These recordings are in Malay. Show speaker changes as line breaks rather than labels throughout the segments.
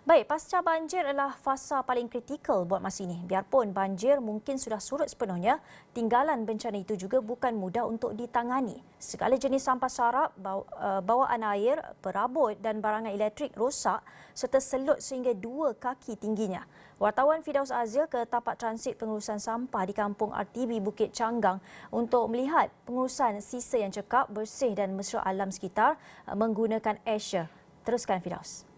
Baik, pasca banjir adalah fasa paling kritikal buat masa ini. Biarpun banjir mungkin sudah surut sepenuhnya, tinggalan bencana itu juga bukan mudah untuk ditangani. Segala jenis sampah sarap, bawaan air, perabot dan barangan elektrik rosak serta selut sehingga 2 kaki tingginya. Wartawan Firdaus Azil ke tapak transit pengurusan sampah di kampung RTB Bukit Canggang untuk melihat pengurusan sisa yang cekap, bersih dan mesra alam sekitar menggunakan Asia. Teruskan Firdaus.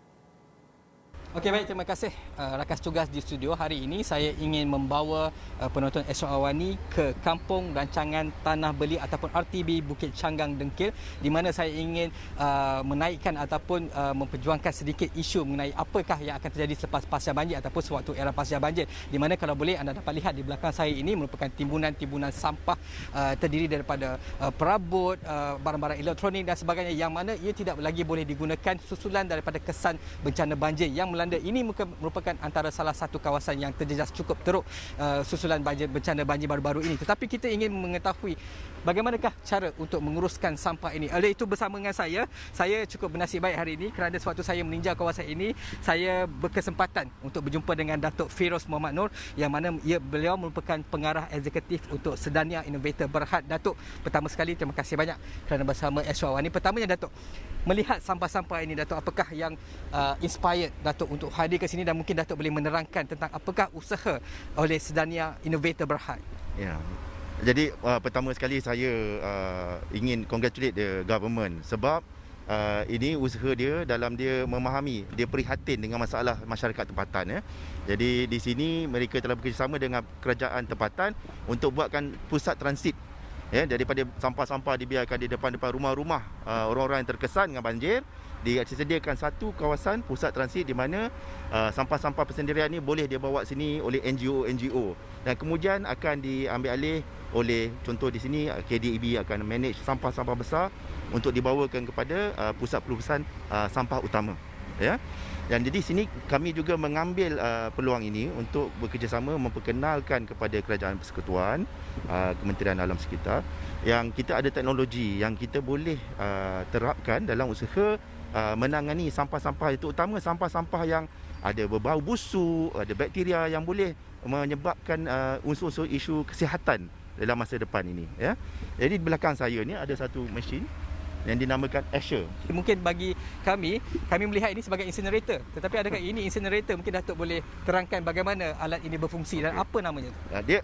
Okey, baik, terima kasih rakan tugas di studio. Hari ini saya ingin membawa penonton Astro Awani ke Kampung Rancangan Tanah Beli ataupun RTB Bukit Canggang Dengkil, di mana saya ingin menaikkan ataupun memperjuangkan sedikit isu mengenai apakah yang akan terjadi selepas pasca banjir ataupun sewaktu era pasca banjir, di mana kalau boleh anda dapat lihat di belakang saya ini merupakan timbunan-timbunan sampah terdiri daripada perabot, barang-barang elektronik dan sebagainya, yang mana ia tidak lagi boleh digunakan susulan daripada kesan bencana banjir yang melanda. Ini merupakan antara salah satu kawasan yang terjejas cukup teruk susulan bencana banjir baru-baru ini. Tetapi kita ingin mengetahui bagaimanakah cara untuk menguruskan sampah ini. Oleh itu bersama dengan saya cukup bernasib baik hari ini kerana sewaktu saya meninjau kawasan ini, saya berkesempatan untuk berjumpa dengan Datuk Feroz Muhammad Nur, yang mana beliau merupakan pengarah eksekutif untuk Sedania Innovator Berhad. Datuk, pertama sekali terima kasih banyak kerana bersama Astro Awani. Pertamanya Datuk, melihat sampah-sampah ini Datuk, apakah yang inspired Datuk untuk hadir ke sini, dan mungkin Datuk boleh menerangkan tentang apakah usaha oleh Sedania Innovator Berhad?
Ya. Jadi pertama sekali saya ingin congratulate the government sebab ini usaha dia dalam dia memahami, dia prihatin dengan masalah masyarakat tempatan ya. Jadi di sini mereka telah bekerjasama dengan kerajaan tempatan untuk buatkan pusat transit ya, daripada sampah-sampah dibiarkan di depan-depan rumah-rumah orang-orang yang terkesan dengan banjir. Disediakan satu kawasan pusat transit di mana sampah-sampah persendirian ini boleh dia bawa sini oleh NGO dan kemudian akan diambil alih oleh, contoh di sini KDEB akan manage sampah-sampah besar untuk dibawakan kepada pusat pelurusan sampah utama ya. Dan jadi sini kami juga mengambil peluang ini untuk bekerjasama memperkenalkan kepada Kerajaan Persekutuan, Kementerian Alam Sekitar, yang kita ada teknologi yang kita boleh terapkan dalam usaha menangani sampah-sampah itu, utama sampah-sampah yang ada berbau busuk, ada bakteria yang boleh menyebabkan unsur-unsur isu kesihatan dalam masa depan ini ya. Jadi di belakang saya ni ada satu mesin yang dinamakan Asher.
Mungkin bagi kami melihat ini sebagai incinerator, tetapi adakah ini incinerator? Mungkin Datuk boleh terangkan bagaimana alat ini berfungsi dan apa namanya?
Dia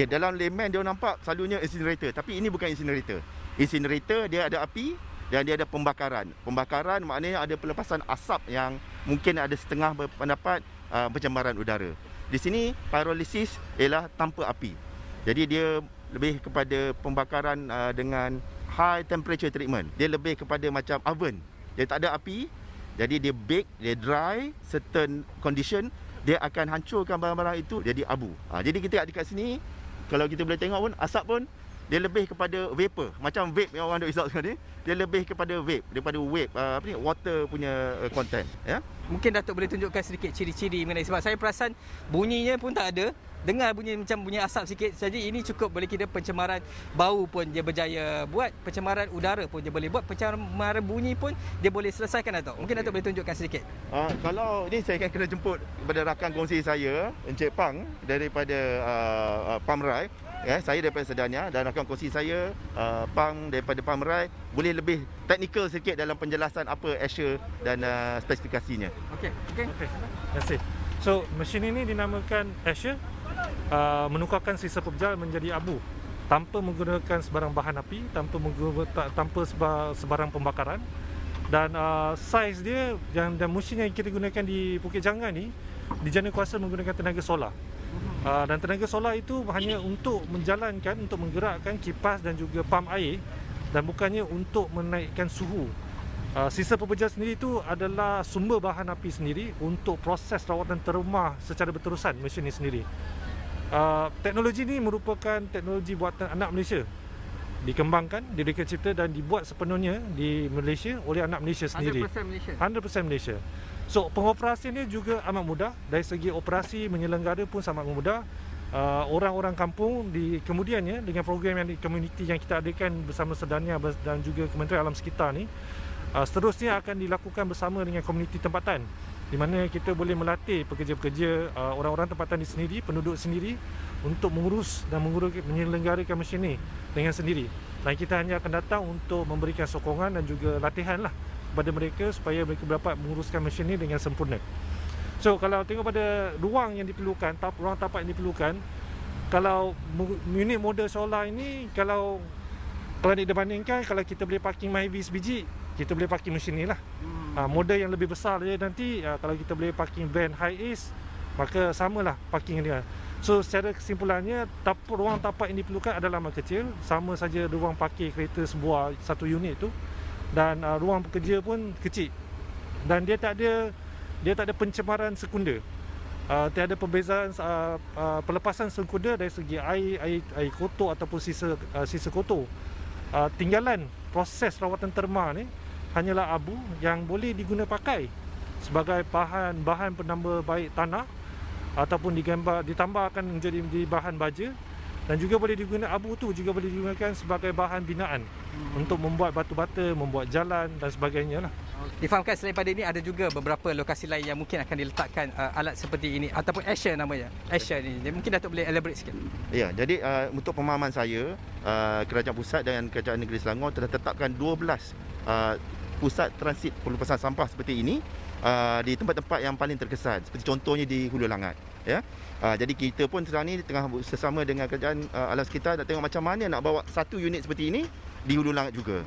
dalam layman dia nampak selalunya incinerator, tapi ini bukan incinerator. Incinerator dia ada api dan dia ada pembakaran. Pembakaran maknanya ada pelepasan asap yang mungkin ada setengah berpendapat pencemaran udara. Di sini pyrolysis ialah tanpa api. Jadi dia lebih kepada pembakaran dengan high temperature treatment. Dia lebih kepada macam oven. Dia tak ada api. Jadi dia bake, dia dry, certain condition, dia akan hancurkan barang-barang itu jadi abu. Jadi kita dekat sini, kalau kita boleh tengok pun, asap pun dia lebih kepada vapor, macam vape yang orang duk isap sekarang ni. Dia lebih kepada vape daripada water punya content ya.
Mungkin Datuk boleh tunjukkan sedikit ciri-ciri mengenai, sebab saya perasan bunyinya pun tak ada. Dengar bunyi macam bunyi asap sikit. Jadi ini cukup boleh kira pencemaran bau pun dia berjaya buat, pencemaran udara pun dia boleh buat, pencemaran bunyi pun dia boleh selesaikan Datuk. Mungkin Datuk boleh tunjukkan sedikit.
Kalau ini saya akan kena jemput kepada rakan kongsi saya, Encik Pang daripada Pamrai. Ya, saya daripada Sedania dan rakan kongsi saya Pang daripada Pamrai boleh lebih teknikal sikit dalam penjelasan apa Asher dan spesifikasinya.
Okey.
Terima kasih. So, mesin ini dinamakan Asher, menukarkan sisa pepejal menjadi abu tanpa menggunakan sebarang bahan api, tanpa sebarang pembakaran. Dan saiz dia dan mesin yang kita gunakan di Bukit Canggang ni dijana kuasa menggunakan tenaga solar. Dan tenaga solar itu hanya untuk menjalankan, untuk menggerakkan kipas dan juga pam air, dan bukannya untuk menaikkan suhu. Sisa pepejal sendiri itu adalah sumber bahan api sendiri untuk proses rawatan terumah secara berterusan mesin ini sendiri. Teknologi ini merupakan teknologi buatan anak Malaysia. Dikembangkan, diberikan cipta dan dibuat sepenuhnya di Malaysia oleh anak Malaysia sendiri.
100% Malaysia.
100% Malaysia. So, pengoperasiannya juga amat mudah. Dari segi operasi menyelenggara pun sangat mudah. Orang-orang kampung kemudiannya dengan program yang di komuniti yang kita adakan bersama Sedania dan juga Kementerian Alam Sekitar ni, seterusnya akan dilakukan bersama dengan komuniti tempatan di mana kita boleh melatih pekerja-pekerja, orang-orang tempatan di sendiri, penduduk sendiri untuk mengurus dan menyelenggarakan mesin ini dengan sendiri. Dan kita hanya akan datang untuk memberikan sokongan dan juga latihan lah kepada mereka supaya mereka dapat menguruskan mesin ini dengan sempurna. So kalau tengok pada ruang yang diperlukan, ruang tapak yang diperlukan, kalau unit model solar ini, kalau dibandingkan, kalau kita boleh parking Myvi sebiji, kita boleh parking mesin ni lah. Model yang lebih besar dia nanti, kalau kita boleh parking van high ace, maka samalah parking dia. So secara kesimpulannya, ruang tapak yang diperlukan adalah amat kecil, sama saja ruang parkir kereta sebuah satu unit tu, dan ruang pekerja pun kecil. Dan dia tak ada pencemaran sekunder. Tiada perbezaan pelepasan sekunder dari segi air kotor ataupun sisa kotor. Tinggalan proses rawatan terma ni hanyalah abu yang boleh diguna pakai sebagai bahan penambah baik tanah ataupun ditambahkan menjadi bahan baja, dan juga boleh digunakan abu tu juga boleh digunakan sebagai bahan binaan untuk membuat batu bata, membuat jalan dan sebagainya lah.
Difahamkan selain pada ini ada juga beberapa lokasi lain yang mungkin akan diletakkan alat seperti ini ataupun Asia namanya. Asia ni. Jadi mungkin Datuk boleh elaborate sikit.
Ya, jadi untuk pemahaman saya, Kerajaan Pusat dan Kerajaan Negeri Selangor telah tetapkan 12 pusat transit pelepasan sampah seperti ini di tempat-tempat yang paling terkesan, seperti contohnya di Hulu Langat, ya. Jadi kita pun sekarang ni tengah bersama dengan kerajaan alam sekitar nak tengok macam mana nak bawa satu unit seperti ini di Hulu Langat juga.